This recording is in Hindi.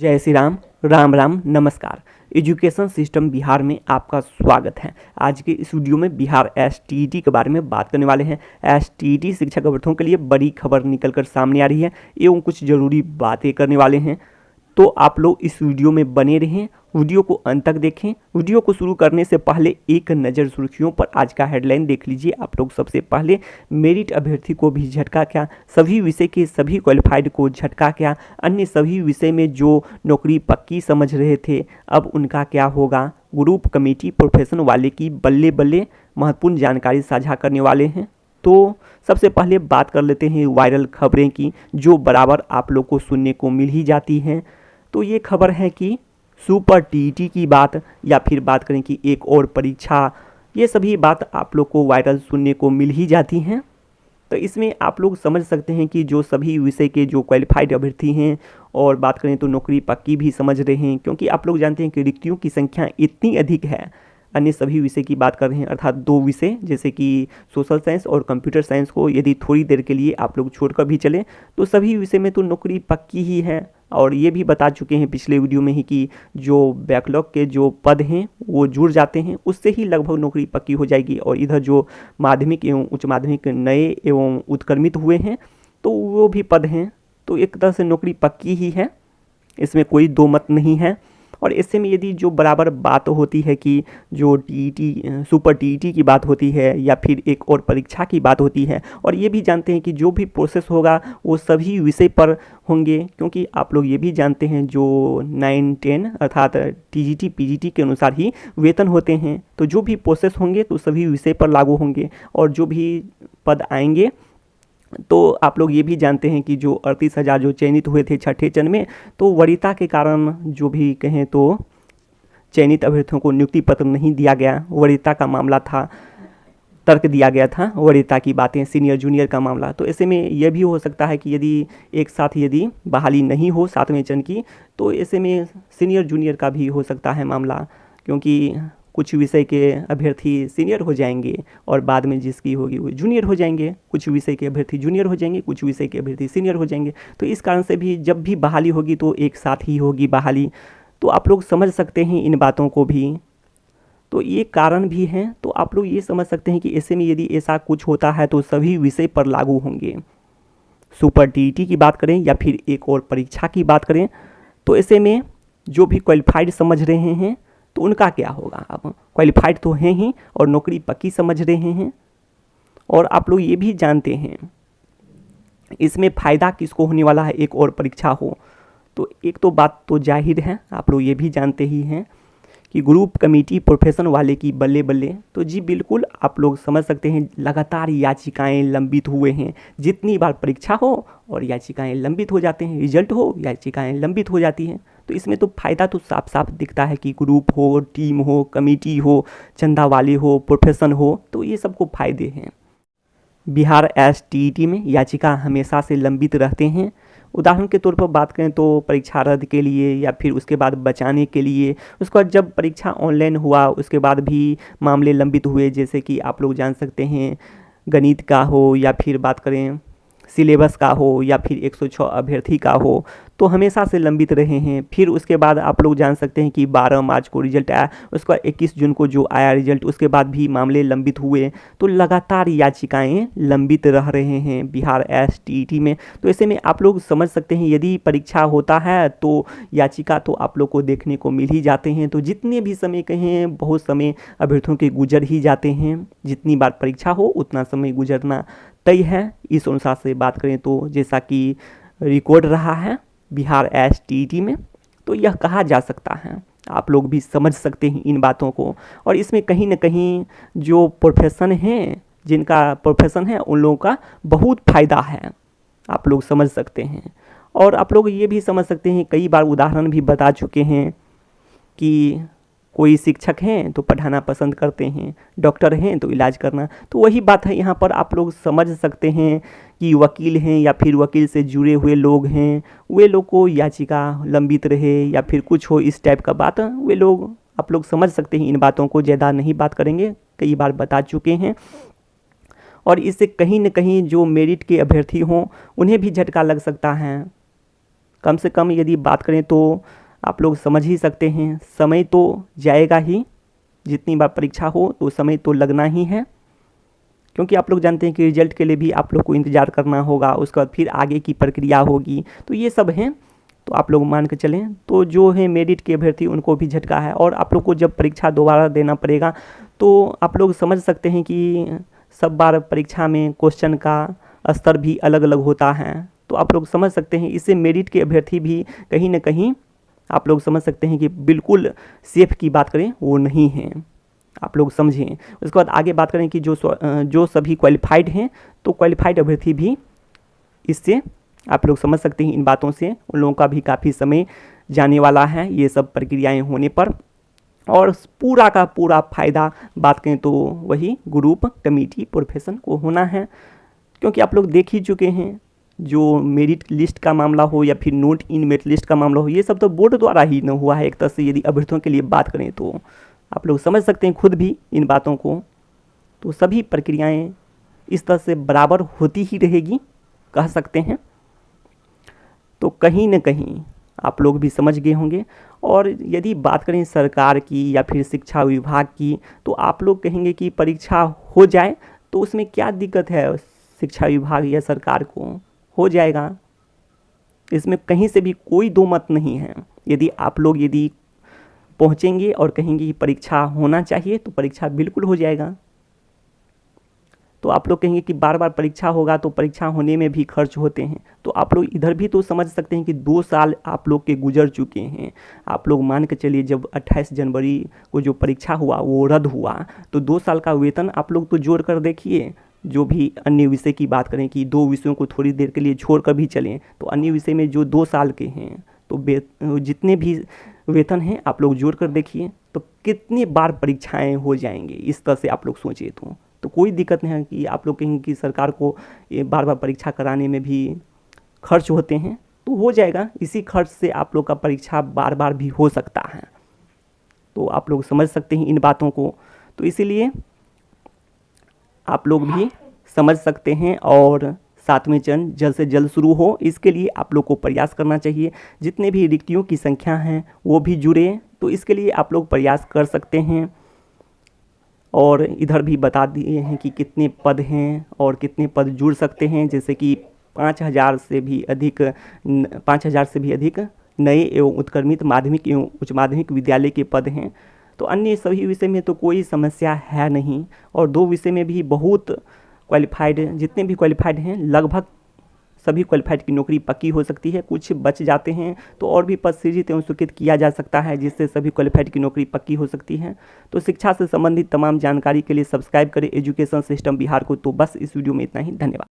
जय श्री राम। राम राम नमस्कार। एजुकेशन सिस्टम बिहार में आपका स्वागत है। आज के इस वीडियो में बिहार एसटीईटी के बारे में बात करने वाले हैं। एसटीईटी शिक्षक अभ्यर्थियों के लिए बड़ी खबर निकलकर सामने आ रही है एवं कुछ ज़रूरी बातें करने वाले हैं, तो आप लोग इस वीडियो में बने रहें, वीडियो को अंत तक देखें। वीडियो को शुरू करने से पहले एक नज़र सुर्खियों पर आज का हेडलाइन देख लीजिए आप लोग। सबसे पहले, मेरिट अभ्यर्थी को भी झटका क्या, सभी विषय के सभी क्वालिफाइड को झटका क्या, अन्य सभी विषय में जो नौकरी पक्की समझ रहे थे अब उनका क्या होगा। ग्रुप कमेटी प्रोफेशन वाले की बल्ले बल्ले, महत्वपूर्ण जानकारी साझा करने वाले हैं। तो सबसे पहले बात कर लेते हैं वायरल खबरें की, जो बराबर आप लोग को सुनने को मिल ही जाती हैं। तो ये खबर है कि सुपर टीईटी की बात, या फिर बात करें कि एक और परीक्षा, ये सभी बात आप लोग को वायरल सुनने को मिल ही जाती हैं। तो इसमें आप लोग समझ सकते हैं कि जो सभी विषय के जो क्वालिफाइड अभ्यर्थी हैं, और बात करें तो नौकरी पक्की भी समझ रहे हैं, क्योंकि आप लोग जानते हैं कि रिक्तियों की संख्या इतनी अधिक है। अन्य सभी विषय की बात कर रहे हैं, अर्थात दो विषय जैसे कि सोशल साइंस और कंप्यूटर साइंस को यदि थोड़ी देर के लिए आप लोग छोड़कर भी चलें तो सभी विषय में तो नौकरी पक्की ही है। और ये भी बता चुके हैं पिछले वीडियो में ही कि जो बैकलॉग के जो पद हैं वो जुड़ जाते हैं, उससे ही लगभग नौकरी पक्की हो जाएगी। और इधर जो माध्यमिक एवं उच्च माध्यमिक नए एवं उत्क्रमित हुए हैं तो वो भी पद हैं, तो एक तरह से नौकरी पक्की ही है, इसमें कोई दो मत नहीं है। और ऐसे में यदि जो बराबर बात होती है कि जो टीईटी सुपर टीईटी की बात होती है या फिर एक और परीक्षा की बात होती है, और ये भी जानते हैं कि जो भी प्रोसेस होगा वो सभी विषय पर होंगे, क्योंकि आप लोग ये भी जानते हैं जो 9-10 अर्थात टीजीटी पीजीटी के अनुसार ही वेतन होते हैं। तो जो भी प्रोसेस होंगे तो सभी विषय पर लागू होंगे, और जो भी पद आएंगे तो आप लोग ये भी जानते हैं कि जो 38,000 जो चयनित हुए थे छठे चरण में, तो वरीयता के कारण जो भी कहें तो चयनित अभ्यर्थियों को नियुक्ति पत्र नहीं दिया गया। वरीयता का मामला था, तर्क दिया गया था वरीयता की बातें, सीनियर जूनियर का मामला। तो ऐसे में यह भी हो सकता है कि यदि एक साथ यदि बहाली नहीं हो 7वें चरण की, तो ऐसे में सीनियर जूनियर का भी हो सकता है मामला, क्योंकि कुछ विषय के अभ्यर्थी सीनियर हो जाएंगे और बाद में जिसकी होगी वो जूनियर हो जाएंगे, कुछ विषय के अभ्यर्थी जूनियर हो जाएंगे, कुछ विषय के अभ्यर्थी सीनियर हो जाएंगे। तो इस कारण से भी जब भी बहाली होगी तो एक साथ ही होगी बहाली। तो आप लोग समझ सकते हैं इन बातों को भी, तो ये कारण भी हैं। तो आप लोग ये समझ सकते हैं कि ऐसे में यदि ऐसा कुछ होता है तो सभी विषय पर लागू होंगे। सुपर टीईटी की बात करें या फिर एक और परीक्षा की बात करें, तो ऐसे में जो भी क्वालिफाइड समझ रहे हैं तो उनका क्या होगा। अब क्वालिफाइड तो हैं ही और नौकरी पक्की समझ रहे हैं, और आप लोग ये भी जानते हैं इसमें फ़ायदा किसको होने वाला है एक और परीक्षा हो। तो एक तो बात तो जाहिर है, आप लोग ये भी जानते ही हैं कि ग्रुप कमेटी प्रोफेशन वाले की बल्ले बल्ले। तो जी बिल्कुल आप लोग समझ सकते हैं, लगातार याचिकाएं लंबित हुए हैं। जितनी बार परीक्षा हो और याचिकाएं लंबित हो जाते हैं, रिजल्ट हो याचिकाएं लंबित हो जाती हैं। तो इसमें तो फ़ायदा तो साफ साफ दिखता है कि ग्रुप हो, टीम हो, कमेटी हो, चंदा वाले हो, प्रोफेशन हो, तो ये सबको फ़ायदे हैं। बिहार एसटीईटी में याचिका हमेशा से लंबित रहते हैं। उदाहरण के तौर पर बात करें तो परीक्षा रद्द के लिए या फिर उसके बाद बचाने के लिए, उसके बाद जब परीक्षा ऑनलाइन हुआ उसके बाद भी मामले लंबित हुए, जैसे कि आप लोग जान सकते हैं गणित का हो या फिर बात करें सिलेबस का हो या फिर 106 अभ्यर्थी का हो, तो हमेशा से लंबित रहे हैं। फिर उसके बाद आप लोग जान सकते हैं कि 12 मार्च को रिजल्ट आया, उसके बाद 21 जून को जो आया रिजल्ट, उसके बाद भी मामले लंबित हुए। तो लगातार याचिकाएं लंबित रह रहे हैं बिहार एसटीईटी में। तो ऐसे में आप लोग समझ सकते हैं यदि परीक्षा होता है तो याचिका तो आप लोग को देखने को मिल ही जाते हैं। तो जितने भी समय कहें, बहुत समय अभ्यर्थियों के गुजर ही जाते हैं। जितनी बार परीक्षा हो उतना समय गुजरना तय है। इस अनुसार से बात करें तो जैसा कि रिकॉर्ड रहा है बिहार एसटीईटी में, तो यह कहा जा सकता है। आप लोग भी समझ सकते हैं इन बातों को। और इसमें कहीं ना कहीं जो प्रोफेशन हैं, जिनका प्रोफेशन है, उन लोगों का बहुत फ़ायदा है, आप लोग समझ सकते हैं। और आप लोग ये भी समझ सकते हैं, कई बार उदाहरण भी बता चुके हैं कि कोई शिक्षक हैं तो पढ़ाना पसंद करते हैं, डॉक्टर हैं तो इलाज करना। तो वही बात है यहाँ पर, आप लोग समझ सकते हैं कि वकील हैं या फिर वकील से जुड़े हुए लोग हैं, वे लोग को याचिका लंबित रहे या फिर कुछ हो इस टाइप का बात, वे लोग आप लोग समझ सकते हैं। इन बातों को ज़्यादा नहीं बात करेंगे, कई बार बता चुके हैं। और इससे कहीं न कहीं जो मेरिट के अभ्यर्थी हों उन्हें भी झटका लग सकता है। कम से कम यदि बात करें तो आप लोग समझ ही सकते हैं, समय तो जाएगा ही, जितनी बार परीक्षा हो तो समय तो लगना ही है, क्योंकि आप लोग जानते हैं कि रिजल्ट के लिए भी आप लोग को इंतज़ार करना होगा, उसके बाद फिर आगे की प्रक्रिया होगी, तो ये सब हैं। तो आप लोग मान के चलें तो जो है मेरिट के अभ्यर्थी उनको भी झटका है, और आप लोग को जब परीक्षा दोबारा देना पड़ेगा तो आप लोग समझ सकते हैं कि सब बार परीक्षा में क्वेश्चन का स्तर भी अलग अलग होता है, तो आप लोग समझ सकते हैं इससे मेरिट के अभ्यर्थी भी कहीं ना कहीं आप लोग समझ सकते हैं कि बिल्कुल सेफ की बात करें वो नहीं है, आप लोग समझें। उसके बाद आगे बात करें कि जो सभी क्वालिफाइड हैं, तो क्वालिफाइड अभ्यर्थी भी इससे आप लोग समझ सकते हैं, इन बातों से उन लोगों का भी काफ़ी समय जाने वाला है ये सब प्रक्रियाएं होने पर, और पूरा का पूरा फ़ायदा बात करें तो वही ग्रुप कमेटी प्रोफेशन को होना है, क्योंकि आप लोग देख ही चुके हैं जो मेरिट लिस्ट का मामला हो या फिर नोट इन मेरिट लिस्ट का मामला हो, ये सब तो बोर्ड द्वारा ही न हुआ है एक तरह से। यदि अभ्यर्थियों के लिए बात करें तो आप लोग समझ सकते हैं खुद भी इन बातों को, तो सभी प्रक्रियाएं इस तरह से बराबर होती ही रहेगी, कह सकते हैं। तो कहीं न कहीं आप लोग भी समझ गए होंगे। और यदि बात करें सरकार की या फिर शिक्षा विभाग की, तो आप लोग कहेंगे कि परीक्षा हो जाए तो उसमें क्या दिक्कत है, शिक्षा विभाग या सरकार को हो जाएगा, इसमें कहीं से भी कोई दो मत नहीं है। यदि आप लोग यदि पहुँचेंगे और कहेंगे कि परीक्षा होना चाहिए तो परीक्षा बिल्कुल हो जाएगा। तो आप लोग कहेंगे कि बार बार परीक्षा होगा तो परीक्षा होने में भी खर्च होते हैं, तो आप लोग इधर भी तो समझ सकते हैं कि 2 साल आप लोग के गुजर चुके हैं। आप लोग मान के चलिए जब 28 जनवरी को जो परीक्षा हुआ वो रद्द हुआ, तो 2 साल का वेतन आप लोग तो जोड़ कर देखिए। जो भी अन्य विषय की बात करें कि 2 विषयों को थोड़ी देर के लिए छोड़ कर भी चलें, तो अन्य विषय में जो 2 साल के हैं तो जितने भी वेतन हैं आप लोग जोड़ कर देखिए, तो कितनी बार परीक्षाएँ हो जाएंगे, इस तरह से आप लोग सोचिए तो कोई दिक्कत नहीं है कि आप लोग कहेंगे कि सरकार को ये बार बार परीक्षा कराने में भी खर्च होते हैं, तो हो जाएगा। इसी खर्च से आप लोग का परीक्षा बार बार भी हो सकता है, तो आप लोग समझ सकते हैं इन बातों को। तो इसीलिए आप लोग भी समझ सकते हैं, और 7वें चरण जल्द से जल्द शुरू हो, इसके लिए आप लोग को प्रयास करना चाहिए। जितने भी रिक्तियों की संख्या हैं वो भी जुड़े, तो इसके लिए आप लोग प्रयास कर सकते हैं। और इधर भी बता दिए हैं कि कितने पद हैं और कितने पद जुड़ सकते हैं, जैसे कि 5,000 से भी अधिक नए एवं उत्क्रमित माध्यमिक एवं उच्च माध्यमिक विद्यालय के पद हैं। तो अन्य सभी विषय में तो कोई समस्या है नहीं, और 2 विषय में भी बहुत क्वालिफाइड, जितने भी क्वालिफाइड हैं लगभग सभी क्वालिफाइड की नौकरी पक्की हो सकती है। कुछ बच जाते हैं तो और भी पद सृजित एवं स्वीकृत किया जा सकता है, जिससे सभी क्वालिफाइड की नौकरी पक्की हो सकती है। तो शिक्षा से संबंधित तमाम जानकारी के लिए सब्सक्राइब करें एजुकेशन सिस्टम बिहार को। तो बस इस वीडियो में इतना ही, धन्यवाद।